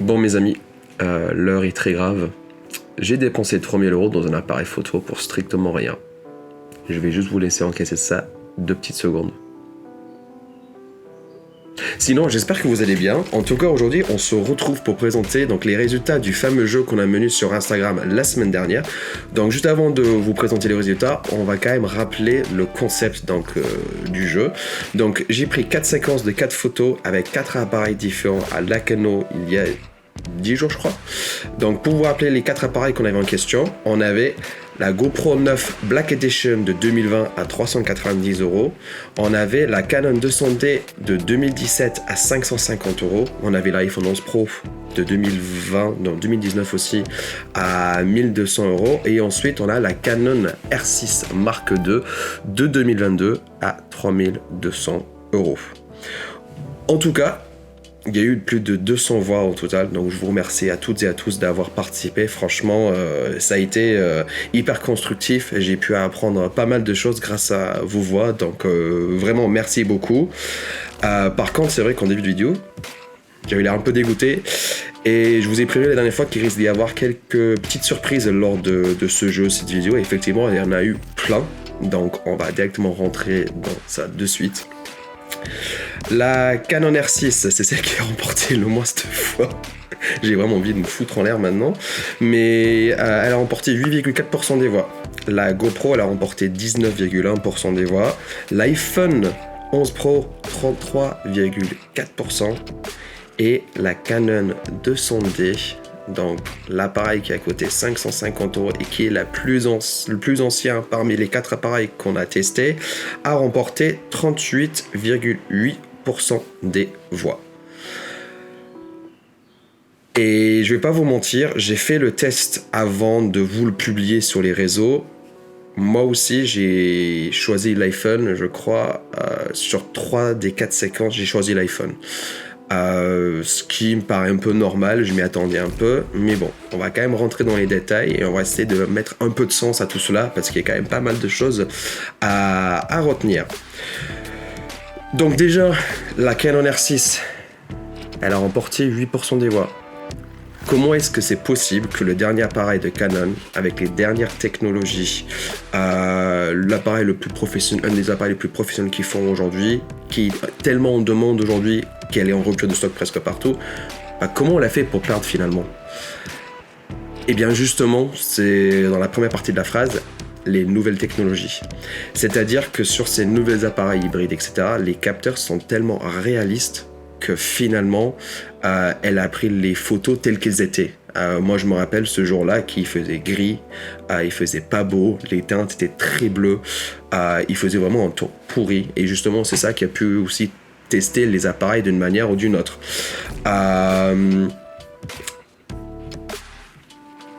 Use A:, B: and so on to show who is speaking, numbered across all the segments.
A: Bon mes amis, l'heure est très grave. J'ai dépensé 3000 euros dans un appareil photo pour strictement rien. Je vais juste vous laisser encaisser ça 2 petites secondes. Sinon, j'espère que vous allez bien. En tout cas, aujourd'hui, on se retrouve pour présenter donc, les résultats du fameux jeu qu'on a mené sur Instagram la semaine dernière. Donc, juste avant de vous présenter les résultats, on va quand même rappeler le concept du jeu. Donc, j'ai pris 4 séquences de 4 photos avec 4 appareils différents à Lacanau il y a 10 jours, je crois. Donc, pour vous rappeler les 4 appareils qu'on avait en question, on avait la GoPro 9 Black Edition de 2020 à 390 euros. On avait la Canon 200D de 2017 à 550 euros. On avait l'iPhone 11 Pro de 2019 aussi à 1200 euros. Et ensuite, on a la Canon R6 Mark II de 2022 à 3200 euros. En tout cas, il y a eu plus de 200 voix au total, donc je vous remercie à toutes et à tous d'avoir participé. Franchement, ça a été hyper constructif. J'ai pu apprendre pas mal de choses grâce à vos voix, donc vraiment merci beaucoup. Par contre, c'est vrai qu'en début de vidéo, j'avais l'air un peu dégoûté. Et je vous ai prévenu la dernière fois qu'il risque d'y avoir quelques petites surprises lors de ce jeu, cette vidéo. Et effectivement, il y en a eu plein, donc on va directement rentrer dans ça de suite. La Canon R6, c'est celle qui a remporté le moins cette fois. J'ai vraiment envie de me foutre en l'air maintenant. Mais elle a remporté 8,4% des voix. La GoPro, elle a remporté 19,1% des voix. L'iPhone 11 Pro, 33,4%. Et la Canon 200D, donc l'appareil qui a coûté 550 euros et qui est le plus ancien parmi les 4 appareils qu'on a testés, a remporté 38,8% des voix. Et je vais pas vous mentir, j'ai fait le test avant de vous le publier sur les réseaux. Moi aussi, j'ai choisi l'iPhone, je crois, sur 3 des 4 séquences, j'ai choisi l'iPhone. Ce qui me paraît un peu normal, je m'y attendais un peu, mais bon, on va quand même rentrer dans les détails et on va essayer de mettre un peu de sens à tout cela parce qu'il y a quand même pas mal de choses à retenir. Donc déjà, la Canon R6, elle a remporté 8% des voix. Comment est-ce que c'est possible que le dernier appareil de Canon, avec les dernières technologies, l'appareil le plus professionnel, un des appareils les plus professionnels qu'ils font aujourd'hui, qui est tellement en demande aujourd'hui qu'elle est en rupture de stock presque partout, comment on l'a fait pour perdre finalement ? Eh bien justement, c'est dans la première partie de la phrase, les nouvelles technologies. C'est-à-dire que sur ces nouveaux appareils hybrides, etc., les capteurs sont tellement réalistes que finalement, elle a pris les photos telles qu'elles étaient. Moi, je me rappelle ce jour-là qu'il faisait gris, il faisait pas beau, les teintes étaient très bleues, il faisait vraiment un ton pourri. Et justement, c'est ça qui a pu aussi tester les appareils d'une manière ou d'une autre.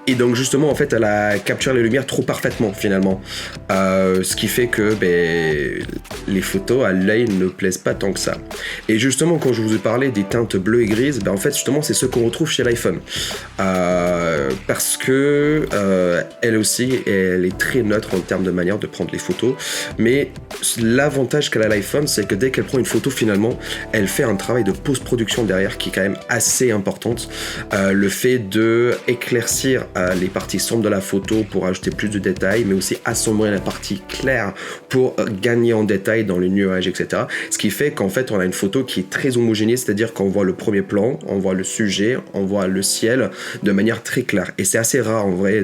A: Et donc justement, en fait, elle a capturé les lumières trop parfaitement, finalement. Ce qui fait que les photos à l'œil ne plaisent pas tant que ça. Et justement, quand je vous ai parlé des teintes bleues et grises, en fait, justement, c'est ce qu'on retrouve chez l'iPhone. Parce que elle aussi, elle est très neutre en termes de manière de prendre les photos. Mais l'avantage qu'elle a l'iPhone, c'est que dès qu'elle prend une photo, finalement, elle fait un travail de post-production derrière qui est quand même assez importante. Le fait de éclaircir les parties sombres de la photo pour ajouter plus de détails, mais aussi assombrir la partie claire pour gagner en détail dans les nuages, etc. Ce qui fait qu'en fait, on a une photo qui est très homogénée, c'est-à-dire qu'on voit le premier plan, on voit le sujet, on voit le ciel de manière très claire. Et c'est assez rare en vrai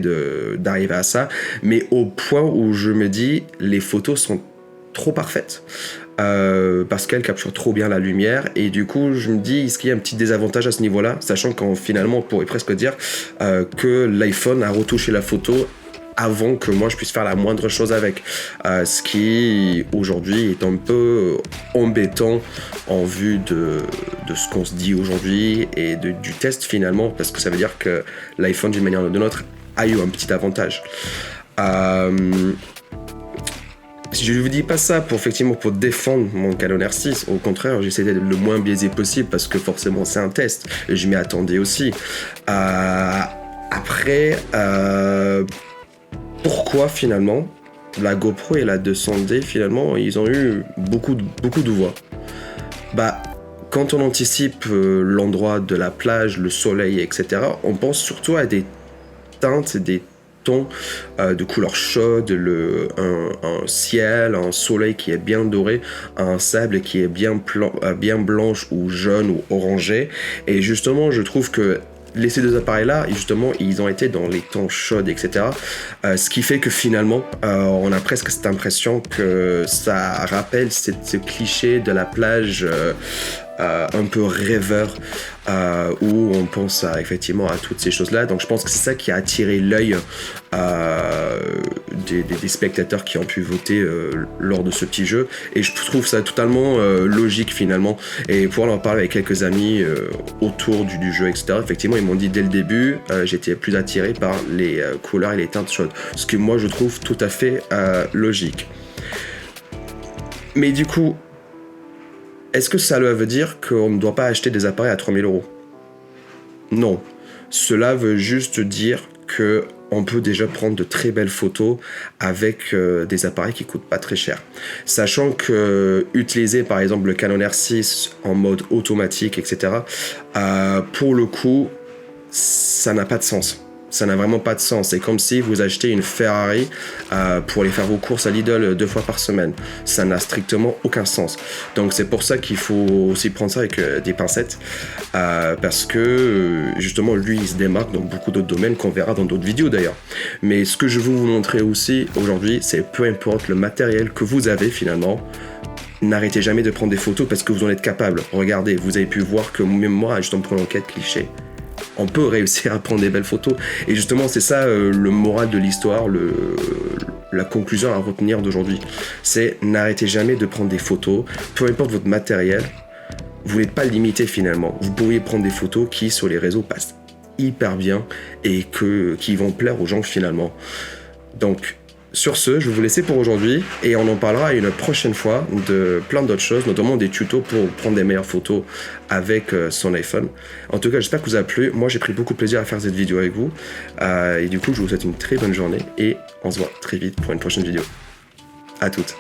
A: d'arriver à ça, mais au point où je me dis, les photos sont trop parfaites. Parce qu'elle capture trop bien la lumière et du coup je me dis est-ce qu'il y a un petit désavantage à ce niveau là, sachant qu'en finalement on pourrait presque dire que l'iPhone a retouché la photo avant que moi je puisse faire la moindre chose avec, ce qui aujourd'hui est un peu embêtant en vue de ce qu'on se dit aujourd'hui et du test finalement, parce que ça veut dire que l'iPhone d'une manière ou d'une autre a eu un petit avantage. Je ne vous dis pas ça pour défendre mon Canon R6, au contraire j'essaie d'être le moins biaisé possible parce que forcément c'est un test et je m'y attendais aussi. Après, pourquoi finalement la GoPro et la 200D finalement ils ont eu beaucoup de voix ? quand on anticipe l'endroit de la plage, le soleil, etc., on pense surtout à des teintes, des tons de couleur chaude, un ciel, un soleil qui est bien doré, un sable qui est bien blanche ou jaune ou orangé. Et justement, je trouve que ces deux appareils-là, justement, ils ont été dans les tons chauds, etc. Ce qui fait que finalement, on a presque cette impression que ça rappelle ce cliché de la plage un peu rêveur, où on pense effectivement à toutes ces choses-là. Donc je pense que c'est ça qui a attiré l'œil des spectateurs qui ont pu voter lors de ce petit jeu. Et je trouve ça totalement logique finalement. Et pour en parler avec quelques amis autour du jeu, etc., effectivement, ils m'ont dit dès le début, j'étais plus attiré par les couleurs et les teintes chaudes. Ce que moi, je trouve tout à fait logique. Mais du coup, est-ce que ça veut dire qu'on ne doit pas acheter des appareils à 3000 €? Non. Cela veut juste dire qu'on peut déjà prendre de très belles photos avec des appareils qui coûtent pas très cher. Sachant que utiliser par exemple le Canon R6 en mode automatique, etc., pour le coup, ça n'a pas de sens. Ça n'a vraiment pas de sens. C'est comme si vous achetez une Ferrari pour aller faire vos courses à Lidl 2 fois par semaine. Ça n'a strictement aucun sens. Donc c'est pour ça qu'il faut aussi prendre ça avec des pincettes, parce que justement lui il se démarque dans beaucoup d'autres domaines qu'on verra dans d'autres vidéos d'ailleurs. Mais ce que je veux vous montrer aussi aujourd'hui, c'est peu importe le matériel que vous avez finalement, n'arrêtez jamais de prendre des photos parce que vous en êtes capable. Regardez, vous avez pu voir que même moi, juste en prenant l'enquête cliché, on peut réussir à prendre des belles photos. Et justement, c'est ça le moral de l'histoire, la conclusion à retenir d'aujourd'hui. C'est n'arrêtez jamais de prendre des photos, peu importe votre matériel. Vous n'êtes pas limité finalement. Vous pourriez prendre des photos qui, sur les réseaux, passent hyper bien et qui vont plaire aux gens finalement. Donc, sur ce, je vais vous laisser pour aujourd'hui et on en parlera une prochaine fois de plein d'autres choses, notamment des tutos pour prendre des meilleures photos avec son iPhone. En tout cas, j'espère que vous a plu. Moi, j'ai pris beaucoup de plaisir à faire cette vidéo avec vous. Et du coup, je vous souhaite une très bonne journée et on se voit très vite pour une prochaine vidéo. À toutes.